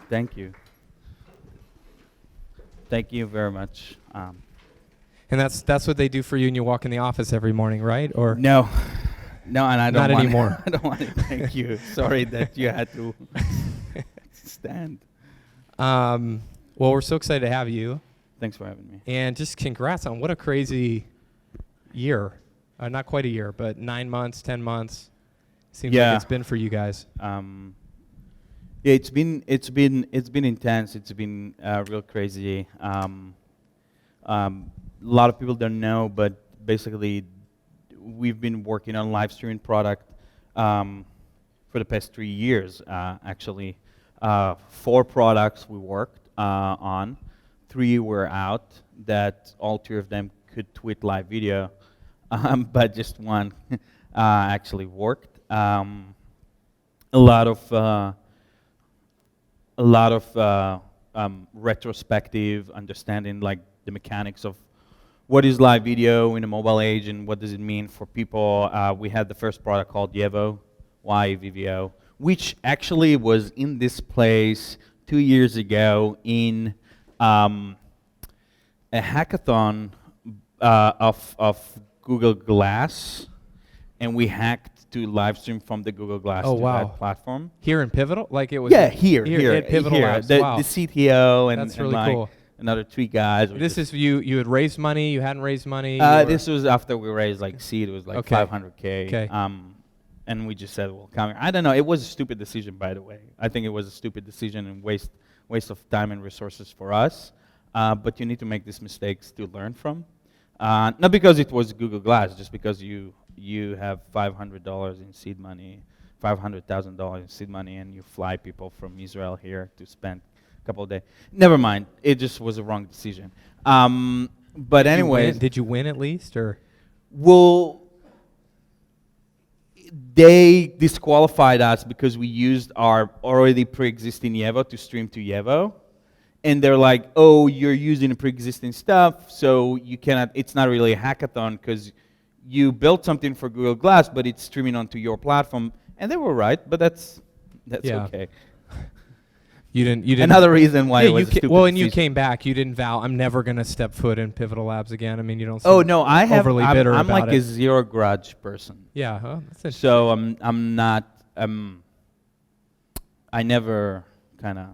Thank you. Thank you very much. And that's what they do for you when you walk in the office every morning, right? Or No, no, and I don't Not want anymore. I don't want to thank you. Sorry that you had to stand. well, we're so excited to have you, Thanks for having me. and just congrats on what a crazy year. Not quite a year, but 9 months, 10 months. Seems Yeah. like it's been for you guys. Yeah, it's been intense. It's been real crazy. A lot of people don't know, but basically, we've been working on live streaming product for the past 3 years. Actually, 4 products we worked on, 3 were out. That all 3 of them could tweet live video, but just one actually worked. A lot of retrospective understanding, like the mechanics of what is live video in a mobile age and what does it mean for people. We had the first product called Yevo, YVVO, which actually was in this place 2 years ago in a hackathon of Google Glass, and we hacked to live stream from the Google Glass Oh, to wow. that platform. Here in Pivotal? Like it was Yeah, here at Pivotal here. Labs. The, Wow. the CTO and, That's and really like cool. another 3 guys. were This just- is you had raised money, you hadn't raised money. you were- this was after we raised like seed. It was like Okay. 500K. Okay. And we just said, well, come here. I don't know. It was a stupid decision, by the way. I think it was a stupid decision and waste of time and resources for us. But you need to make these mistakes to learn from. Not because it was Google Glass, just because you have $500 in seed money, $500,000 in seed money, and you fly people from Israel here to spend a couple of days. Never mind. It just was a wrong decision. But Did you anyways, win? Did you win at least, or? well, they disqualified us because we used our already pre-existing Yevo to stream to Yevo. And they're like, oh, you're using pre-existing stuff, so you cannot, it's not really a hackathon because you built something for Google Glass, but it's streaming onto your platform. And they were right, but that's Yeah. okay. You didn't. Another reason why Yeah, it was you a stupid well, and you decision. came back. You didn't vow. I'm never gonna step foot in Pivotal Labs again. I mean, you don't. Oh seem no, I'm bitter I'm about like it. a zero grudge person. Yeah, huh? That's interesting. So I'm not I never kind of.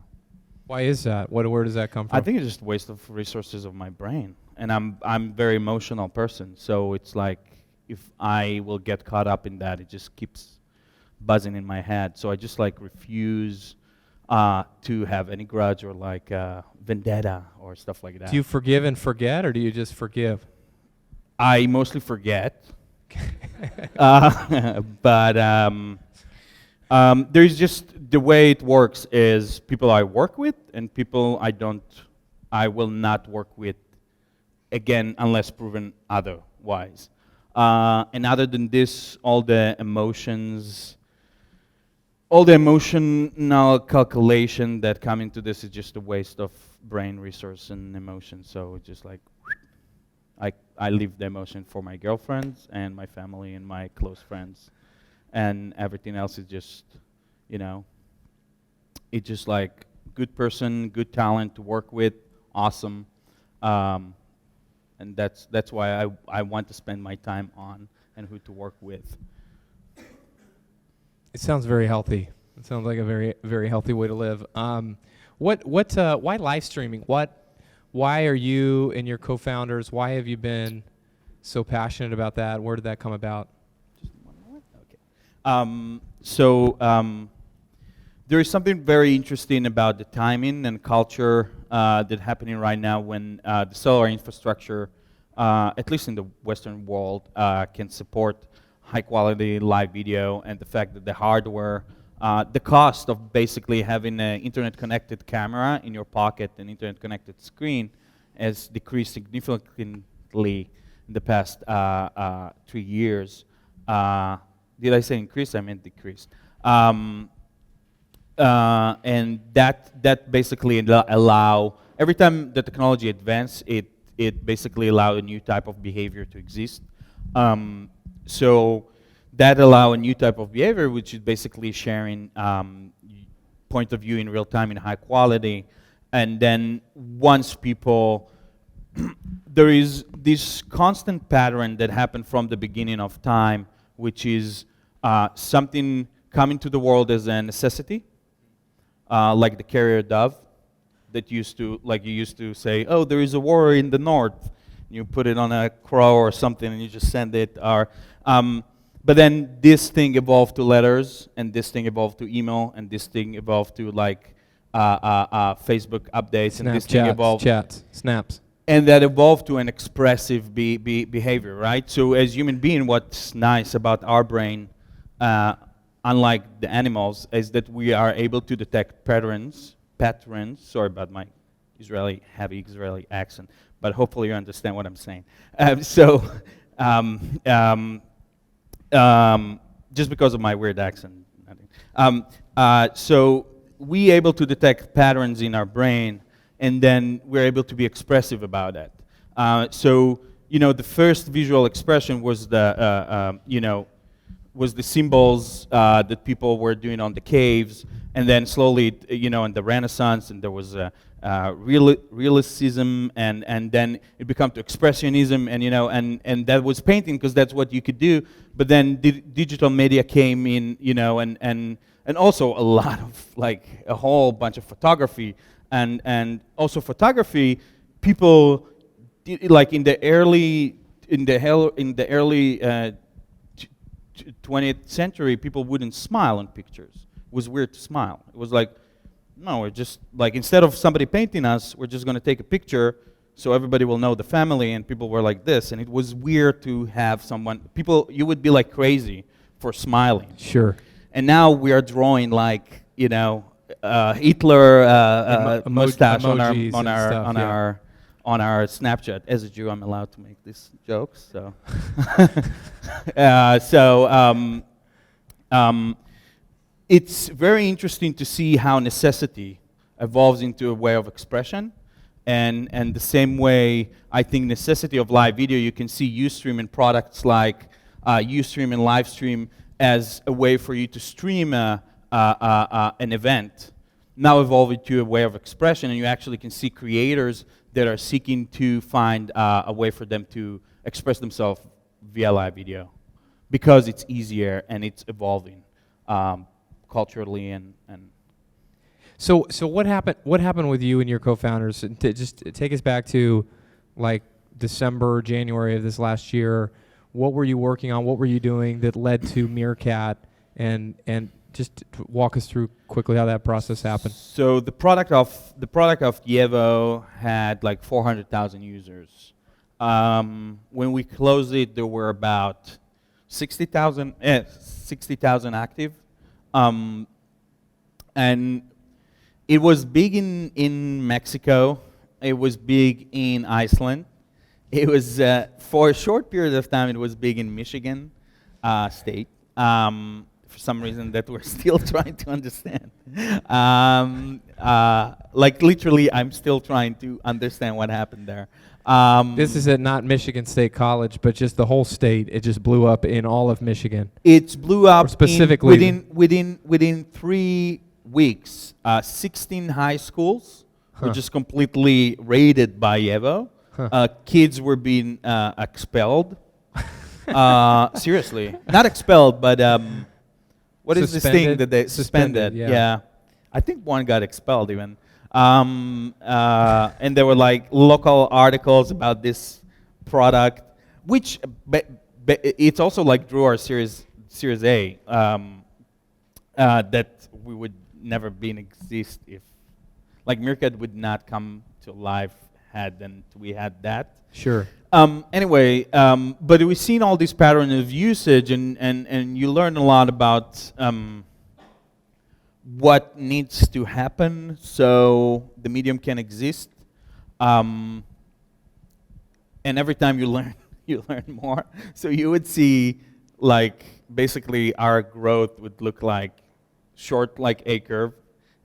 Why is that? Where does that come from? I think it's just waste of resources of my brain, and I'm very emotional person. So it's like if I will get caught up in that, it just keeps buzzing in my head. So I just like refuse to have any grudge or like vendetta or stuff like that. Do you forgive and forget, or do you just forgive? I mostly forget, but there's just the way it works is people I work with and people I will not work with again unless proven otherwise. And other than this, all the emotional calculation that come into this is just a waste of brain resource and emotion. So it's just like I leave the emotion for my girlfriends and my family and my close friends, and everything else is just, it's just like good person, good talent to work with, awesome, and that's why I want to spend my time on and who to work with. It sounds very healthy. It sounds like a very, very healthy way to live. Why live streaming? Why are you and your co-founders, why have you been so passionate about that? Where did that come about? Just one more? Okay. There is something very interesting about the timing and culture that's happening right now when the cellular infrastructure, at least in the Western world, can support high-quality live video, and the fact that the hardware, the cost of basically having an internet-connected camera in your pocket, an internet-connected screen, has decreased significantly in the past 3 years. Did I say increase? I meant decrease. And that basically allow, every time the technology advances, it basically allow a new type of behavior to exist. So that allow a new type of behavior, which is basically sharing point of view in real time in high quality. And then once people, there is this constant pattern that happened from the beginning of time, which is something coming to the world as a necessity, like the carrier dove, that used to, like you used to say, oh, there is a war in the north. You put it on a crow or something, and you just send it. Or, but then this thing evolved to letters, and this thing evolved to email, and this thing evolved to like Facebook updates, and this thing evolved chats, snaps. And that evolved to an expressive behavior, right? So as human being, what's nice about our brain, unlike the animals, is that we are able to detect patterns. Sorry about my heavy Israeli accent, but hopefully you understand what I'm saying. Just because of my weird accent. So we able to detect patterns in our brain, and then we're able to be expressive about it. So the first visual expression was was the symbols that people were doing on the caves, and then slowly, in the Renaissance, and there was realism, and then it became to expressionism, and that was painting because that's what you could do. But then digital media came in, and also a lot of a whole bunch of photography, and also photography. People in the early 20th century, people wouldn't smile on pictures. It was weird to smile. It was like, no, we're just instead of somebody painting us, we're just going to take a picture so everybody will know the family, and people were like this, and it was weird to have you would be like crazy for smiling. Sure. And now we are drawing Hitler mustache on our Snapchat. As a Jew, I'm allowed to make these jokes, so. It's very interesting to see how necessity evolves into a way of expression, and the same way I think necessity of live video. You can see Ustream and products like Ustream and Livestream as a way for you to stream an event, now evolving to a way of expression, and you actually can see creators that are seeking to find a way for them to express themselves via live video, because it's easier and it's evolving culturally and. So what happened? What happened with you and your co-founders? Just take us back to December, January of this last year. What were you working on? What were you doing that led to Meerkat? And just walk us through quickly how that process happened. So the product of Yevo had 400,000 users. When we closed it, there were about 60,000 active, and it was big in Mexico. It was big in Iceland. It was for a short period of time. It was big in Michigan State. For some reason that we're still trying to understand. Literally, I'm still trying to understand what happened there. This is not Michigan State College, but just the whole state. It just blew up in all of Michigan. It blew up specifically within 3 weeks. 16 high schools were just completely raided by Yevo. Kids were being expelled. Seriously, not expelled, but what is this thing that they suspended? Yeah. I think one got expelled even. And there were local articles about this product, which it's also drew our Series A, that we would never been exist if Meerkat would not come to life hadn't we had that. Sure. Anyway, but we've seen all this pattern of usage, and you learn a lot about what needs to happen so the medium can exist. And every time you learn more. So you would see basically our growth would look short A curve,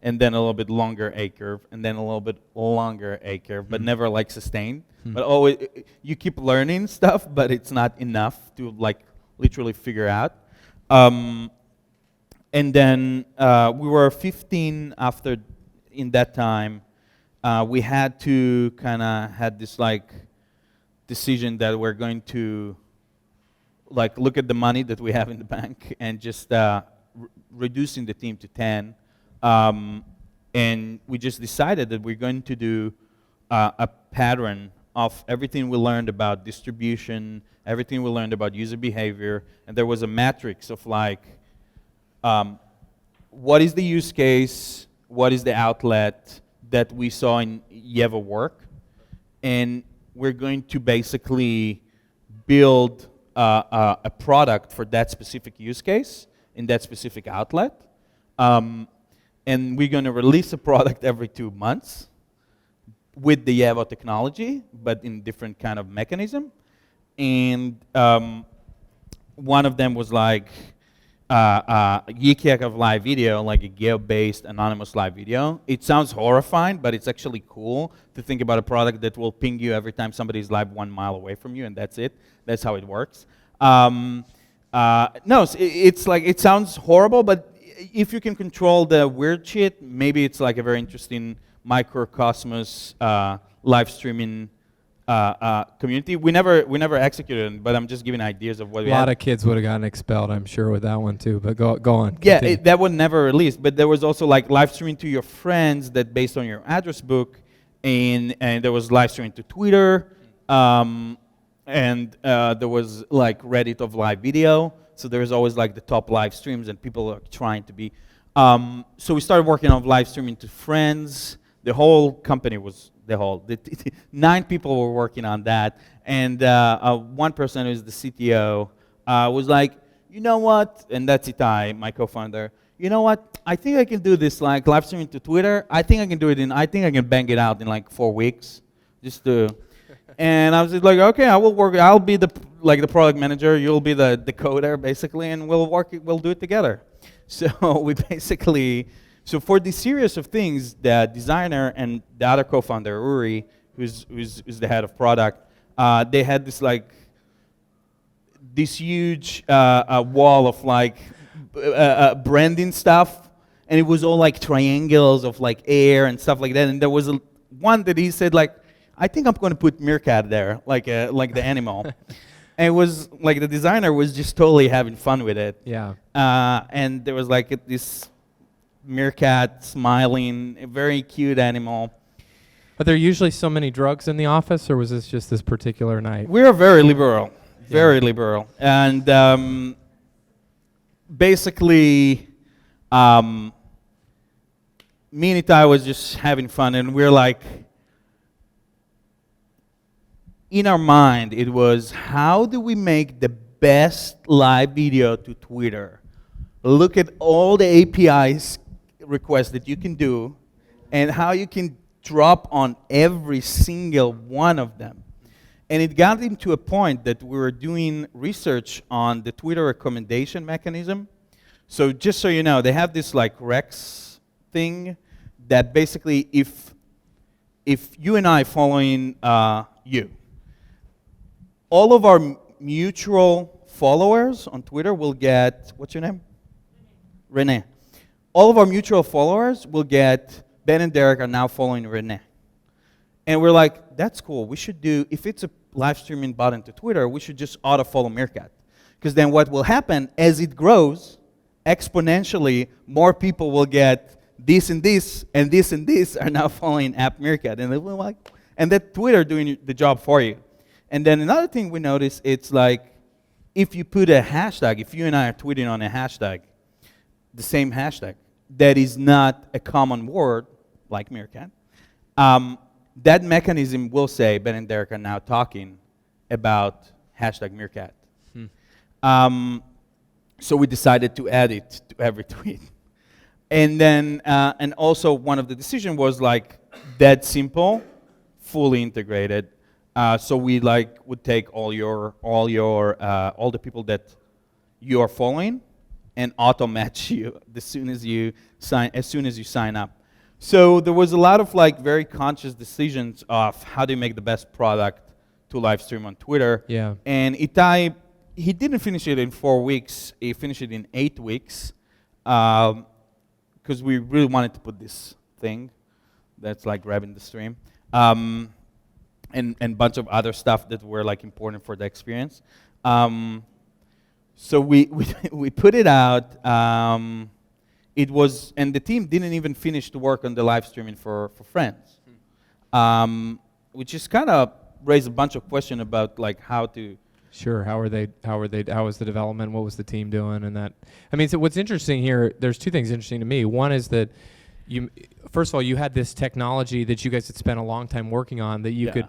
and then a little bit longer A curve, and then a little bit longer A curve, but never sustained. But always, you keep learning stuff, but it's not enough to literally figure out. And then we were 15 after in that time. We had to kind of had this like decision that we're going to like look at the money that we have in the bank and just reducing the team to 10. And we just decided that we're going to do a pattern of everything we learned about distribution, everything we learned about user behavior, and there was a matrix of like, what is the use case, what is the outlet that we saw in Yeva work, and we're going to basically build a product for that specific use case in that specific outlet. And we're going to release a product every 2 months with the Yeva technology, but in different kind of mechanism. And one of them was like Yik-Yak of live video, like a geo-based anonymous live video. It sounds horrifying, but it's actually cool to think about a product that will ping you every time somebody's live 1 mile away from you, and that's it. That's how it works. No, it's like, it sounds horrible, but if you can control the weird shit, maybe it's like a very interesting microcosmos live streaming community. We never executed it, but I'm just giving ideas of what we A lot had. of kids would have gotten expelled, I'm sure, with that one too. But go on. Yeah, continue. that was never released, but there was also like live streaming to your friends that based on your address book, and there was live streaming to Twitter, and there was like Reddit of live video. So there was always like the top live streams, and people are trying to be. So we started working on live streaming to friends. The whole company was the 9 people were working on that, and one person who's the CTO was like, you know what? And that's Itai, my co-founder. You know what? I think I can do this like live streaming to Twitter. I think I can do it I think I can bang it out in like 4 weeks, just to. And I was just like, okay, I will work. I'll be the product manager. You'll be the coder, basically, and we'll do it together. So we basically, so for this series of things, the designer and the other co-founder, Uri, who's the head of product, they had this like this huge wall of like branding stuff, and it was all like triangles of like air and stuff like that. And there was one that he said like, I think I'm going to put meerkat there, like the animal. And it was like the designer was just totally having fun with it. Yeah. And there was like this meerkat smiling, a very cute animal. Are there usually so many drugs in the office, or was this just this particular night? We are very liberal, very liberal. And basically, me and Itai was just having fun, and we're like, in our mind, it was, how do we make the best live video to Twitter? Look at all the APIs requests that you can do, and how you can drop on every single one of them. And it got into a point that we were doing research on the Twitter recommendation mechanism. So just so you know, they have this like Rex thing that basically if you and I following you, all of our mutual followers on Twitter will get, what's your name? Renee. All of our mutual followers will get, Ben and Derek are now following Renee. And we're like, that's cool. We should do, if it's a live streaming button to Twitter, we should just auto-follow Meerkat. Because then what will happen, as it grows, exponentially, more people will get this and this, and this and this are now following app Meerkat. And they will like, and that Twitter doing the job for you. And then another thing we notice, it's like, if you put a hashtag, if you and I are tweeting on a hashtag, the same hashtag, that is not a common word, like Meerkat, that mechanism will say, Ben and Derek are now talking about hashtag Meerkat. So we decided to add it to every tweet. And then, and also one of the decisions was like, that simple, fully integrated. So we like would take all the people that you are following and auto match you as soon as you sign up. So there was a lot of like very conscious decisions of how do you make the best product to live stream on Twitter. Yeah. And Itai, he didn't finish it in 4 weeks. He finished it in 8 weeks. because we really wanted to put this thing that's like grabbing the stream, and bunch of other stuff that were like important for the experience. So we put it out. It was, and the team didn't even finish to work on the live streaming for Friends, which is kind of raised a bunch of questions about like how to. Sure. How was the development? What was the team doing? And that, I mean, so what's interesting here, there's two things interesting to me. One is that first of all, you had this technology that you guys had spent a long time working on that you could,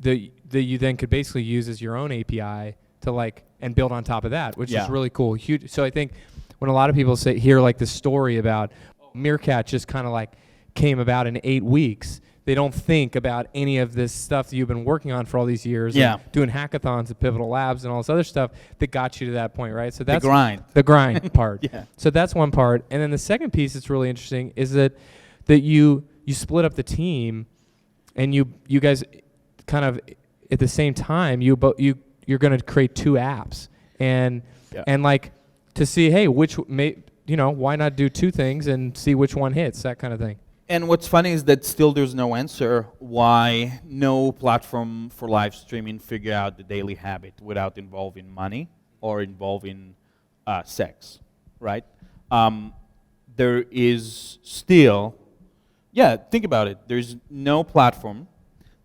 that you then could basically use as your own API to like, and build on top of that, which is really cool. Huge. So I think when a lot of people hear like the story about Meerkat just kind of like came about in 8 weeks, they don't think about any of this stuff that you've been working on for all these years. Yeah. And doing hackathons at Pivotal Labs and all this other stuff that got you to that point, right? So that's The grind. part. Yeah. So that's one part. And then the second piece that's really interesting is that you split up the team, and you guys kind of at the same time you're going to create 2 apps, and like to see, hey, why not do 2 things and see which one hits, that kind of thing. And what's funny is that still there's no answer why no platform for live streaming figure out the daily habit without involving money or involving sex, right? There is still, think about it. There's no platform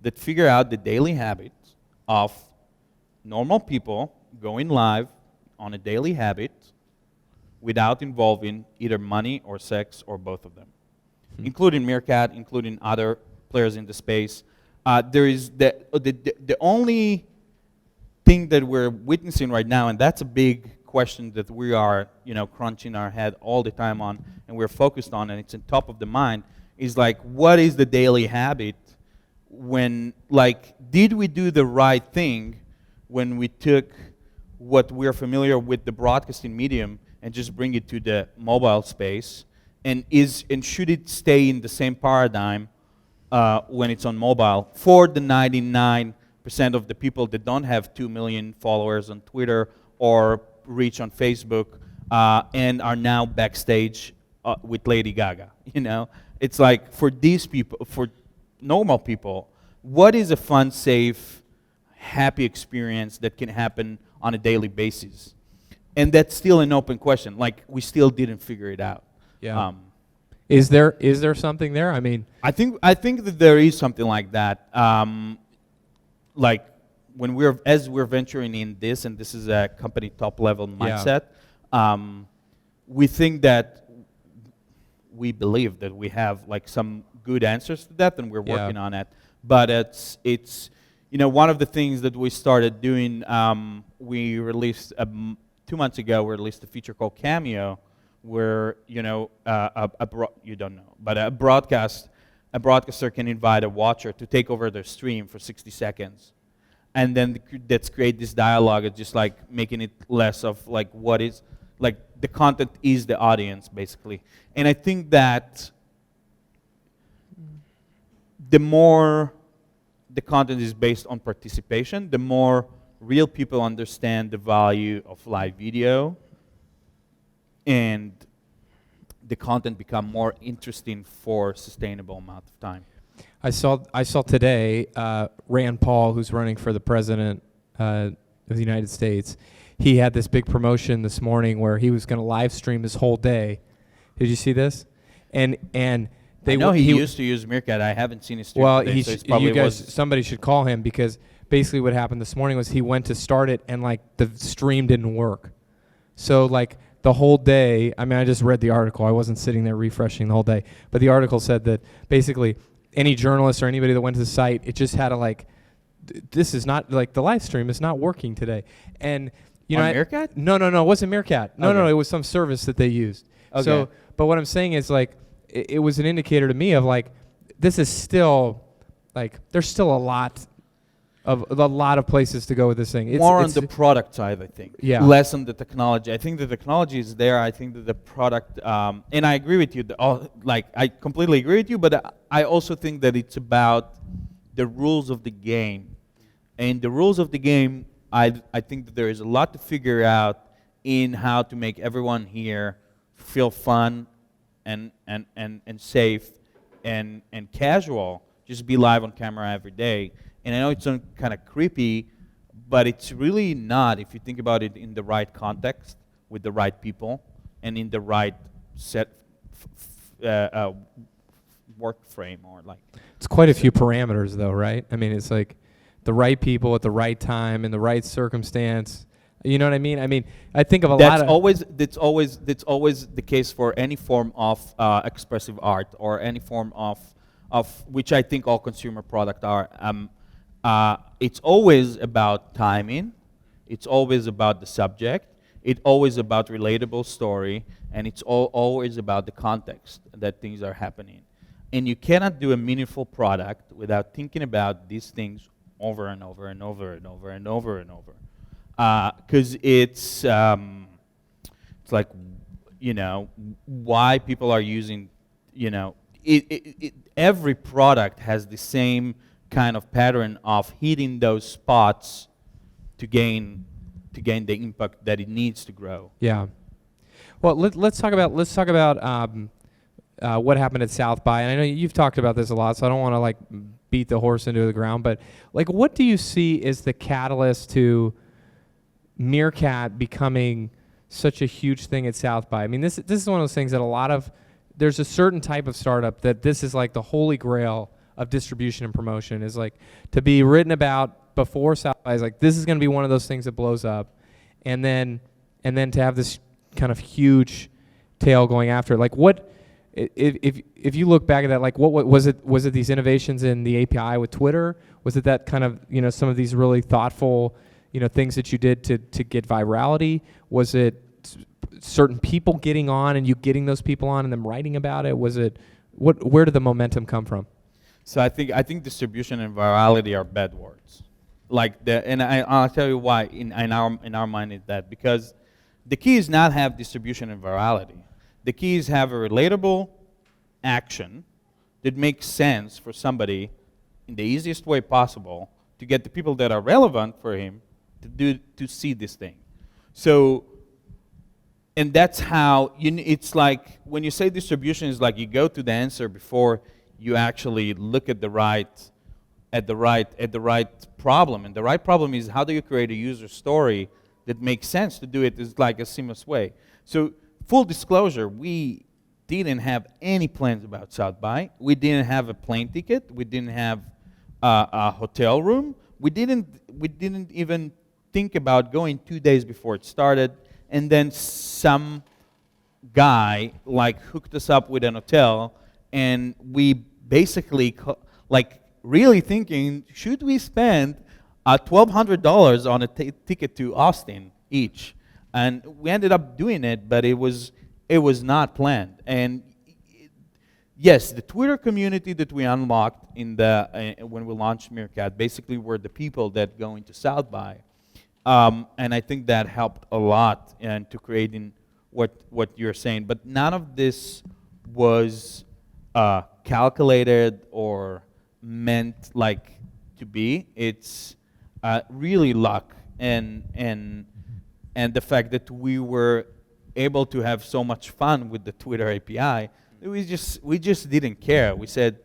that figure out the daily habits of normal people going live on a daily habit without involving either money or sex or both of them. Including Meerkat, including other players in the space. There is the only thing that we're witnessing right now, and that's a big question that we are, crunching our head all the time on, and we're focused on, and it's on top of the mind, is like, what is the daily habit when, like, did we do the right thing when we took what we're familiar with the broadcasting medium and just bring it to the mobile space? And should it stay in the same paradigm when it's on mobile for the 99% of the people that don't have 2 million followers on Twitter or reach on Facebook and are now backstage with Lady Gaga? It's like, for these people, for normal people, what is a fun, safe, happy experience that can happen on a daily basis? And that's still an open question. Like, we still didn't figure it out. Yeah. Is there something there? I mean, I think that there is something like that. Like when we're venturing in this, and this is a company top level mindset. We think that we believe that we have like some good answers to that, and we're working on it. But it's one of the things that we started doing. We released 2 months ago. We released a feature called Cameo, where you don't know, but a broadcaster can invite a watcher to take over their stream for 60 seconds, and then that's create this dialogue. It's just like making it less of like what is like the content is the audience basically. And I think that the more the content is based on participation, the more real people understand the value of live video, and the content become more interesting for a sustainable amount of time. I saw today Rand Paul, who's running for the president of the United States. He had this big promotion this morning where he was going to live stream his whole day. Did you see this? And I know he used to use Meerkat. I haven't seen his stream. Well, today, so somebody should call him, because basically what happened this morning was he went to start it and like the stream didn't work. So like the whole day, I mean, I just read the article. I wasn't sitting there refreshing the whole day. But the article said that basically any journalist or anybody that went to the site, it just had to like, this is not, like the live stream is not working today. And, Meerkat? No, it wasn't Meerkat. No, it was some service that they used. Okay. So, but what I'm saying is like, it was an indicator to me of like, this is still, like, there's still a lot of places to go with this thing. More on the product side, I think. Yeah. Less on the technology. I think the technology is there. I think that the product, and I agree with you. I completely agree with you. But I also think that it's about the rules of the game, and the rules of the game. I think that there is a lot to figure out in how to make everyone here feel fun and safe and casual, just be live on camera every day. And I know it's kind of creepy, but it's really not if you think about it in the right context, with the right people, and in the right set work frame, or like. It's quite a few parameters, though, right? I mean, it's like the right people at the right time in the right circumstance. You know what I mean? I mean, I think of a lot That's of. always the case for any form of expressive art, or any form of which I think all consumer products are. It's always about timing. It's always about the subject. It's always about relatable story, and it's always about the context that things are happening. And you cannot do a meaningful product without thinking about these things over and over and over and over and over and over. Because it's like, why people are using, every product has the same kind of pattern of hitting those spots to gain the impact that it needs to grow. Yeah. Well, let's talk about what happened at South by. And I know you've talked about this a lot, so I don't want to like beat the horse into the ground. But like, what do you see as the catalyst to Meerkat becoming such a huge thing at South by? I mean, this is one of those things that there's a certain type of startup that this is like the holy grail of distribution and promotion, is like to be written about before South by, is like, this is going to be one of those things that blows up, and then to have this kind of huge tail going after it. Like, what if you look back at that, like, what was it these innovations in the API with Twitter? Was it that kind of, some of these really thoughtful, things that you did to get virality? Was it certain people getting on and you getting those people on and them writing about it? Was it where did the momentum come from? So I think distribution and virality are bad words. I'll tell you why in our mind is that, because the key is not have distribution and virality. The key is have a relatable action that makes sense for somebody in the easiest way possible to get the people that are relevant for him to see this thing. So, and that's how it's like when you say distribution, is like you go to the answer before you actually look at the right problem. And the right problem is, how do you create a user story that makes sense to do it is like a seamless way. So full disclosure, we didn't have any plans about South by. We didn't have a plane ticket. We didn't have a hotel room. We didn't even think about going 2 days before it started. And then some guy like hooked us up with an hotel, and we basically really thinking, should we spend $1,200 on a ticket to Austin each? And we ended up doing it, but it was not planned. And yes, the Twitter community that we unlocked when we launched Meerkat basically were the people that go into South by, and I think that helped a lot to creating what you're saying. But none of this was calculated or meant like to be. It's really luck and the fact that we were able to have so much fun with the Twitter API. We just didn't care. We said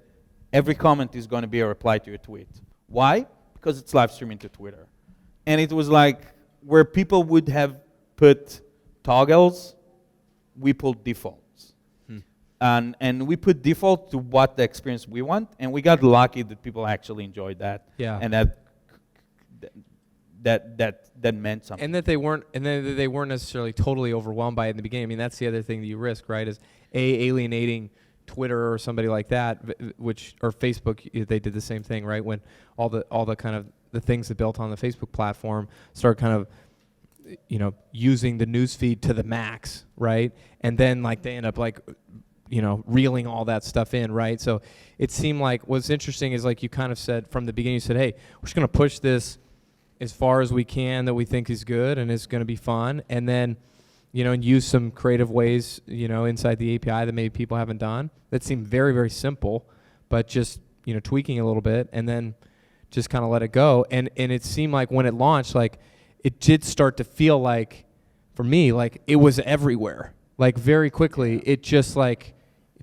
every comment is going to be a reply to your tweet. Why? Because it's live streaming to Twitter. And it was like where people would have put toggles, we put defaults. And we put default to what the experience we want, and we got lucky that people actually enjoyed that. Yeah. And that meant something. And that they weren't necessarily totally overwhelmed by it in the beginning. I mean, that's the other thing that you risk, right? Is alienating Twitter or somebody like that, or Facebook. They did the same thing, right? When all the kind of the things that built on the Facebook platform start kind of, using the newsfeed to the max, right? And then like they end up like, reeling all that stuff in, right? So it seemed like what's interesting is like you kind of said from the beginning, you said, hey, we're just going to push this as far as we can that we think is good and is going to be fun, and then, and use some creative ways, inside the API that maybe people haven't done. That seemed very, very simple, but just, tweaking a little bit and then just kind of let it go. And it seemed like when it launched, like it did start to feel like, for me, like it was everywhere. like very quickly. It just like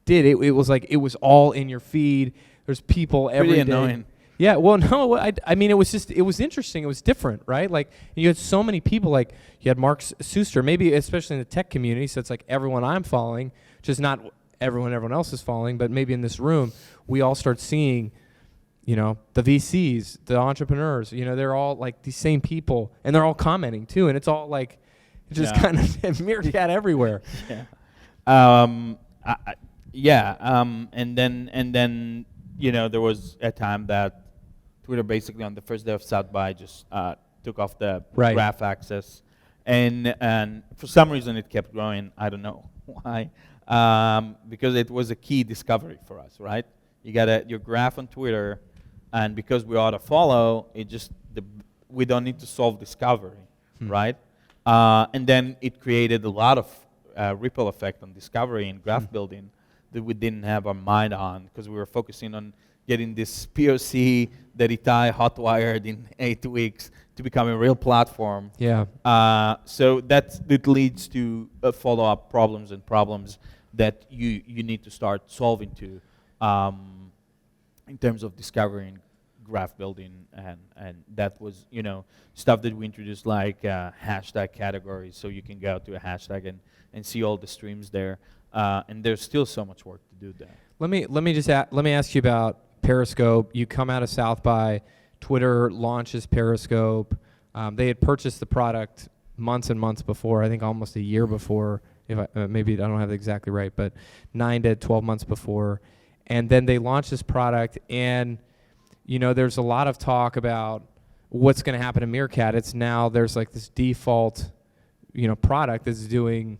it was like it was all in your feed. There's people every Pretty day. annoying. Yeah, well, no, I mean, it was just, it was interesting. It was different, right? Like, you had so many people, like, you had Mark Suster, maybe especially in the tech community, so it's like everyone I'm following, just not everyone else is following, but maybe in this room, we all start seeing, you know, the VCs, the entrepreneurs, you know, they're all like these same people, and they're all commenting too, and it's all like, it's just Yeah. kind of meerkat everywhere. Yeah. And then you know, there was a time that Twitter basically on the first day of South by just took off the Right. graph access, and for some reason it kept growing. I don't know why, because it was a key discovery for us, right? You got your graph on Twitter, and because we auto follow, we don't need to solve discovery, right? And then it created a lot of ripple effect on discovery and graph building that we didn't have our mind on because we were focusing on getting this POC that Itai hotwired in 8 weeks to become a real platform. Yeah. So it leads to follow-up problems that you need to start solving to in terms of discovering graph building, and that was, you know, stuff that we introduced like hashtag categories, so you can go to a hashtag and see all the streams there, and there's still so much work to do there. Let me ask you about Periscope. You come out of South by, Twitter launches Periscope. They had purchased the product months and months before, I think almost a year before, maybe I don't have it exactly right, but 9 to 12 months before. And then they launched this product, and you know, there's a lot of talk about what's going to happen to Meerkat. It's now there's like this default, you know, product that's doing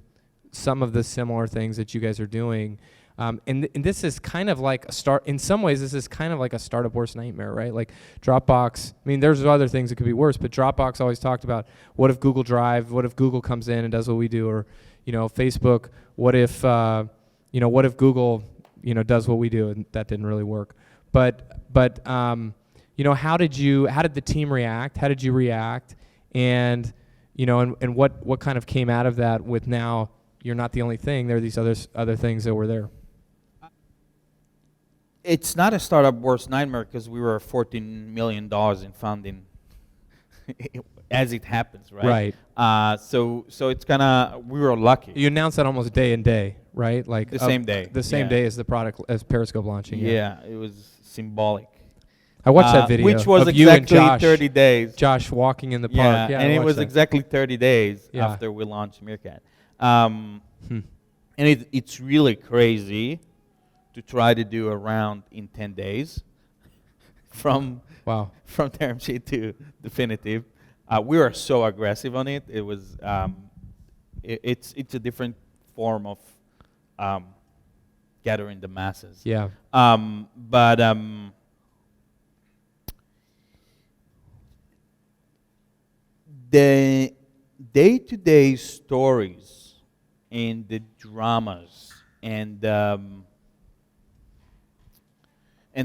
some of the similar things that you guys are doing. And this is kind of like in some ways, this is kind of like a startup worst nightmare, right? Like Dropbox, I mean, there's other things that could be worse, but Dropbox always talked about, what if Google Drive, what if Google comes in and does what we do? Or, you know, Facebook, what if Google, you know, does what we do? And that didn't really work. But you know, how did the team react? How did you react? And, you know, and what kind of came out of that with now you're not the only thing, there are these other things that were there. It's not a startup worst nightmare because we were $14 million in funding, as it happens, right? Right. So it's kind of, we were lucky. You announced that almost day and day, right? Like The same day. The same Yeah. day as the product, as Periscope launching. Yeah, it was symbolic. I watched that video which was of you and exactly 30 days. Josh walking in the Yeah, park. Yeah, and I it watched was that. exactly 30 days Yeah. after we launched Meerkat. And it's really crazy to try to do a round in 10 days from Wow. from term sheet to definitive. We were so aggressive on it. It was it's a different form of gathering the masses. Yeah. But the day-to-day stories and the dramas and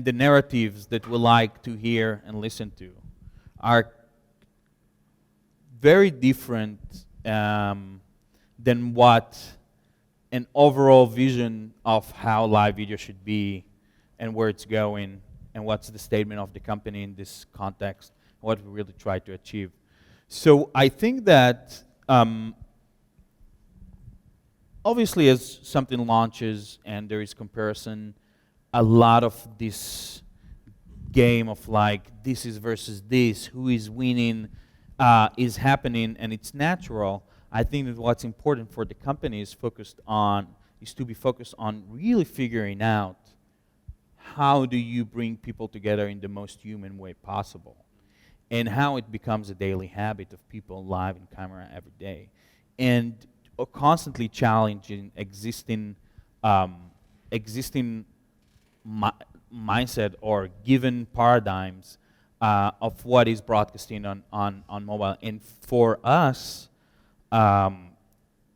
the narratives that we like to hear and listen to are very different than what an overall vision of how live video should be and where it's going and what's the statement of the company in this context, what we really try to achieve. So I think that obviously as something launches and there is comparison, a lot of this game of like this is versus this, who is winning, is happening, and it's natural. I think that what's important for the company is to be focused on really figuring out how do you bring people together in the most human way possible, and how it becomes a daily habit of people live in camera every day, and constantly challenging existing mindset or given paradigms of what is broadcasting on mobile. And for us,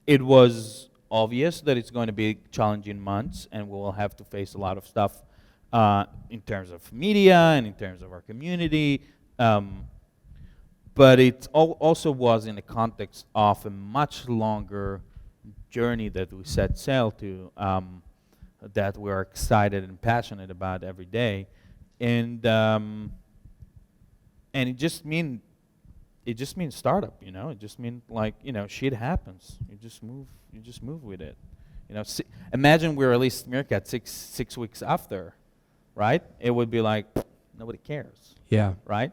it was obvious that it's going to be challenging months, and we will have to face a lot of stuff in terms of media and in terms of our community. But it also was in the context of a much longer journey that we set sail to, that we're excited and passionate about every day, and it just means startup, you know. It just means, like, you know, shit happens. You just move with it. You know, imagine we released Meerkat six weeks after, right? It would be like nobody cares, Yeah. right?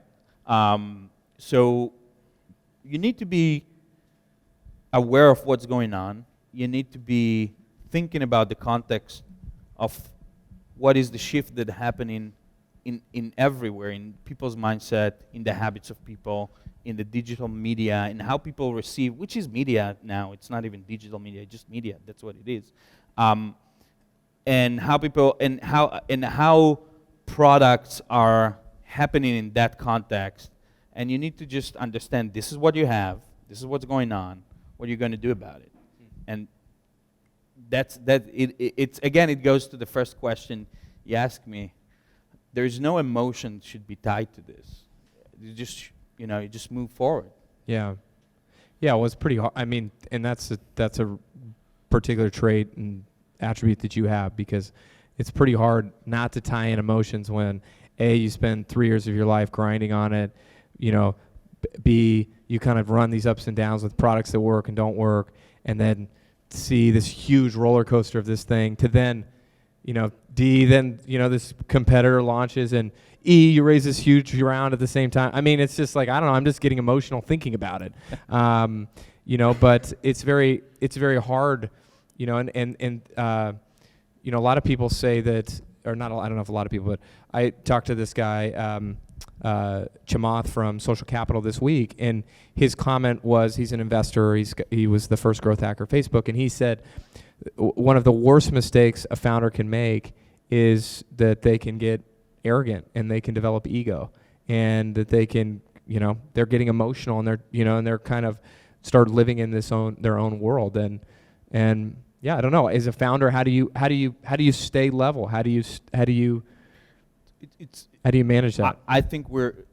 So you need to be aware of what's going on. You need to be thinking about the context of what is the shift that happening in everywhere, in people's mindset, in the habits of people, in the digital media, in how people receive, which is media now. It's not even digital media, it's just media. That's what it is. And how people and how products are happening in that context. And you need to just understand, this is what you have, this is what's going on, what are you going to do about it? And it's again, it goes to the first question you asked me. There's no emotion should be tied to this. You just move forward. Yeah. Yeah, well, it's pretty hard. I mean, and that's a particular trait and attribute that you have, because it's pretty hard not to tie in emotions when A, you spend 3 years of your life grinding on it, you know, B, you kind of run these ups and downs with products that work and don't work, and then see this huge roller coaster of this thing, to then, you know, D, then, you know, this competitor launches, and E, you raise this huge round at the same time. I mean, it's just like, I don't know, I'm just getting emotional thinking about it. You know, but it's very hard, you know, and you know, a lot of people say that, or not, I don't know if a lot of people, but I talked to this guy, Chamath from Social Capital this week, and his comment was, he's an investor, he was the first growth hacker of Facebook, and he said one of the worst mistakes a founder can make is that they can get arrogant and they can develop ego, and that they can, you know, they're getting emotional, and they're, you know, and they're kind of start living in their own world, and yeah, I don't know, as a founder, how do you stay level? How do you manage that? I think we're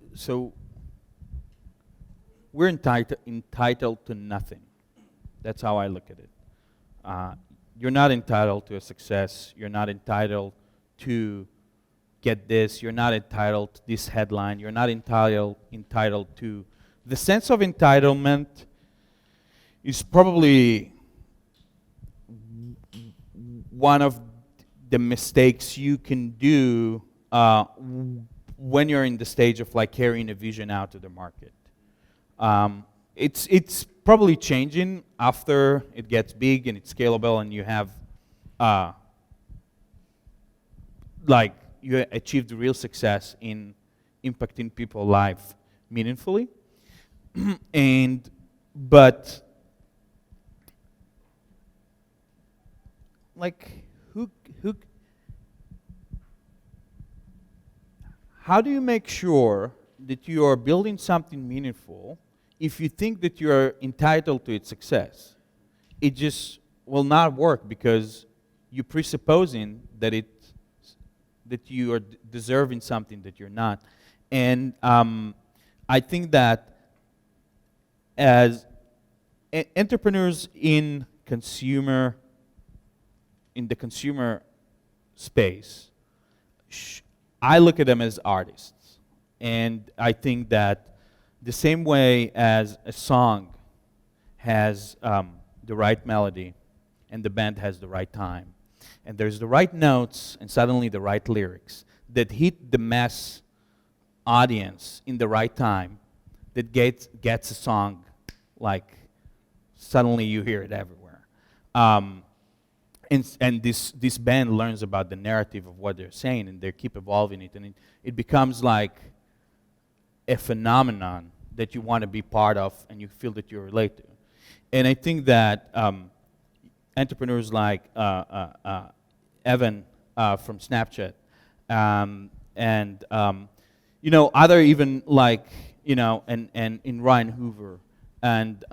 entitled to nothing. That's how I look at it. You're not entitled to a success. You're not entitled to get this. You're not entitled to this headline. You're not entitled to... The sense of entitlement is probably one of the mistakes you can do when you're in the stage of, like, carrying a vision out to the market. It's probably changing after it gets big and it's scalable, and you have like, you achieved real success in impacting people's life meaningfully. But like, how do you make sure that you are building something meaningful if you think that you are entitled to its success? It just will not work, because you're presupposing that you are deserving something that you're not. And I think that as entrepreneurs in the consumer space, I look at them as artists. And I think that the same way as a song has the right melody, and the band has the right time, and there's the right notes and suddenly the right lyrics that hit the mass audience in the right time, that gets a song, like, suddenly you hear it everywhere. And this band learns about the narrative of what they're saying, and they keep evolving it, and it becomes like a phenomenon that you want to be part of, and you feel that you relate to. And I think that entrepreneurs like Evan from Snapchat, and you know, other, even like, you know, and in Ryan Hoover, and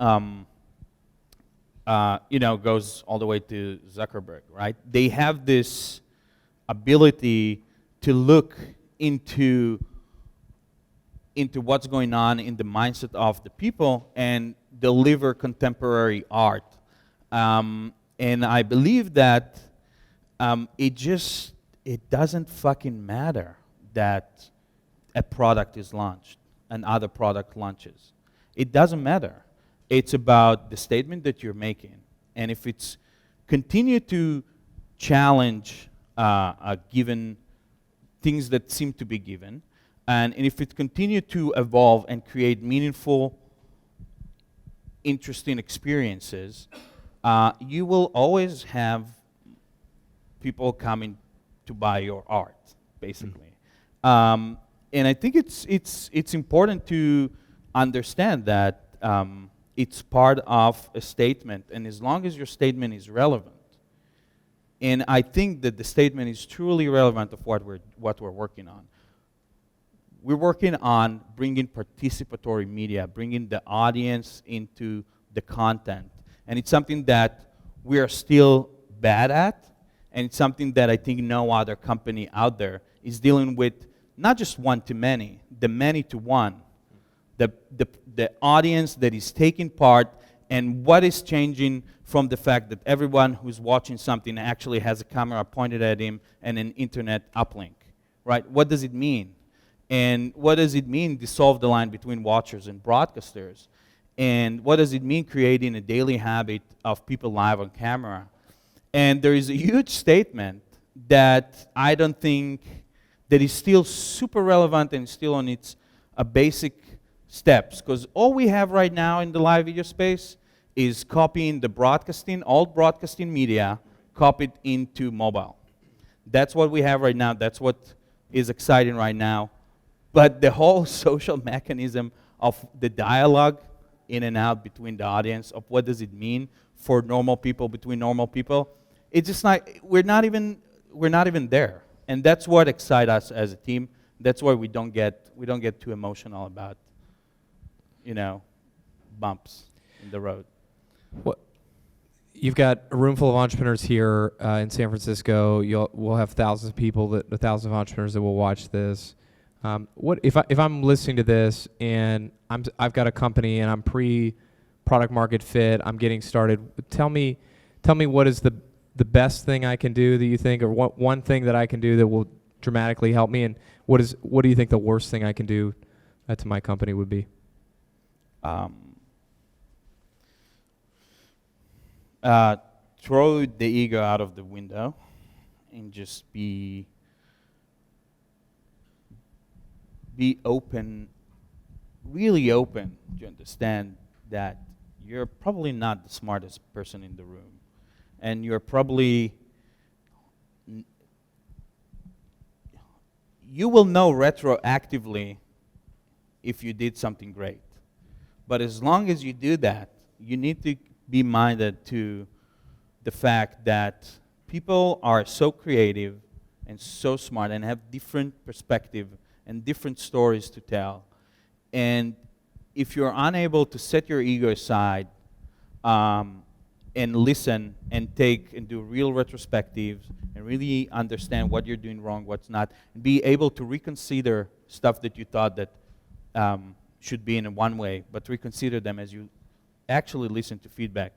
you know, goes all the way to Zuckerberg, right? They have this ability to look into what's going on in the mindset of the people and deliver contemporary art And I believe that it doesn't fucking matter that a product is launched and other product launches. It doesn't matter. It's about the statement that you're making. And if it's continue to challenge given things that seem to be given, and if it continue to evolve and create meaningful, interesting experiences, you will always have people coming to buy your art, basically. And I think it's important to understand that it's part of a statement, and as long as your statement is relevant, and I think that the statement is truly relevant of what we're working on. We're working on bringing participatory media, bringing the audience into the content, and it's something that we are still bad at, and it's something that I think no other company out there is dealing with. Not just one to many, the many to one. The audience that is taking part, and what is changing from the fact that everyone who's watching something actually has a camera pointed at him and an internet uplink, right? What does it mean? And what does it mean dissolve the line between watchers and broadcasters? And what does it mean creating a daily habit of people live on camera? And there is a huge statement that I don't think that is still super relevant and still on its basic steps. Because all we have right now in the live video space is copying the broadcasting, old broadcasting media, copied into mobile. That's what we have right now. That's what is exciting right now. But the whole social mechanism of the dialogue in and out between the audience, of what does it mean for normal people, between normal people, it's just like, we're not even there. And that's what excites us as a team. That's why we don't get too emotional about, bumps in the road. What? You've got a room full of entrepreneurs here in San Francisco. We'll have thousands of people, thousands of entrepreneurs that will watch this. What if I'm listening to this and I've got a company and I'm pre-product market fit, I'm getting started. Tell me what is the best thing I can do that you think, or one thing that I can do that will dramatically help me, and what do you think the worst thing I can do to my company would be? Throw the ego out of the window and just be open, really open to understand that you're probably not the smartest person in the room. And you're probably, you will know retroactively if you did something great. But as long as you do that, you need to be minded to the fact that people are so creative and so smart and have different perspective and different stories to tell. And if you're unable to set your ego aside, and listen and take and do real retrospectives and really understand what you're doing wrong, what's not, and be able to reconsider stuff that you thought that should be in one way, but reconsider them as you actually listen to feedback.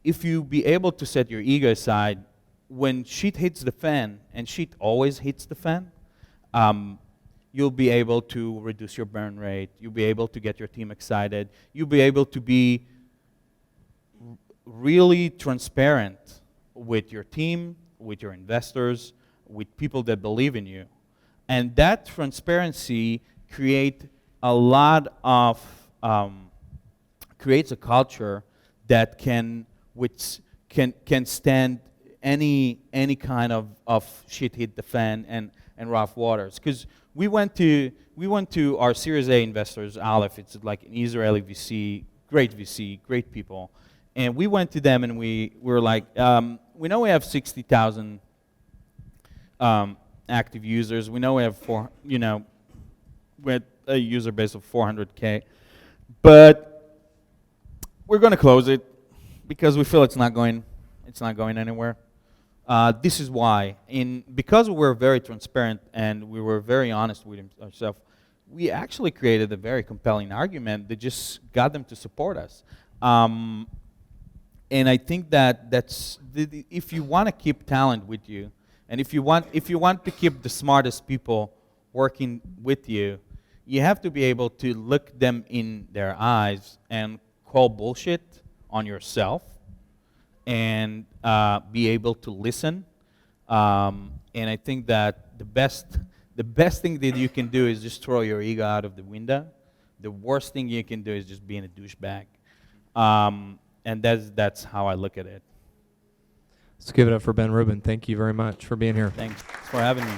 If you be able to set your ego aside, when shit hits the fan, and shit always hits the fan, you'll be able to reduce your burn rate, you'll be able to get your team excited, you'll be able to be really transparent with your team, with your investors, with people that believe in you. And that transparency creates a culture that can stand any kind of shit hit the fan and rough waters. Because we went to our Series A investors, Aleph. It's like an Israeli VC, great people. And we went to them and we were like, we know we have 60,000 active users. We know we have with a user base of 400K, but we're going to close it because we feel it's not going anywhere. This is why. Because we were very transparent and we were very honest with ourselves, we actually created a very compelling argument that just got them to support us. And I think that if you want to keep talent with you, and if you want to keep the smartest people working with you, you have to be able to look them in their eyes and call bullshit on yourself, and be able to listen. And I think that the best thing that you can do is just throw your ego out of the window. The worst thing you can do is just being a douchebag. And that's how I look at it. Let's give it up for Ben Rubin. Thank you very much for being here. Thanks for having me.